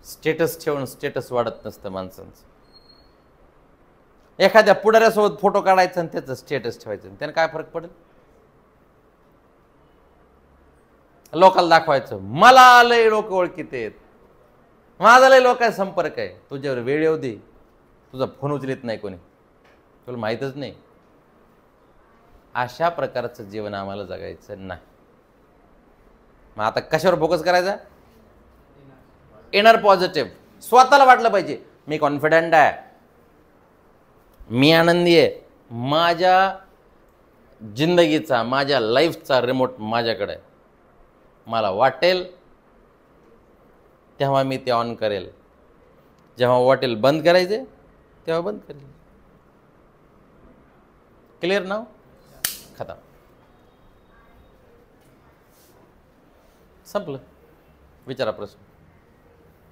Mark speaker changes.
Speaker 1: Status ठेवून status वाढत नसतं माणसांचं. एखाद्या पुढाऱ्यासोबत फोटो काढायचा आणि त्याचं स्टेटस ठेवायचं, त्याने काय फरक पडेल? लोकांना दाखवायचं मला लय लोक ओळखीत आहेत, माझा लय लोकांचा संपर्क आहे. तुझ्यावर वेळ येऊ दे, तुझा फोन उचलत नाही कोणी, तुला माहीतच नाही. अशा प्रकारचं जीवन आम्हाला जगायचं नाही. मग आता कशावर फोकस करायचा? Inner positive. स्वतःला वाटलं पाहिजे मी कॉन्फिडंट आहे, मी आनंदी आहे, माझ्या जिंदगीचा, माझ्या लाईफचा रिमोट माझ्याकडे आहे. मला वाटेल तेव्हा मी ते ऑन करेल, जेव्हा वाटेल बंद करायचे तेव्हा बंद करेल. क्लिअर नाव? खतम. संपलं. विचारा प्रश्न.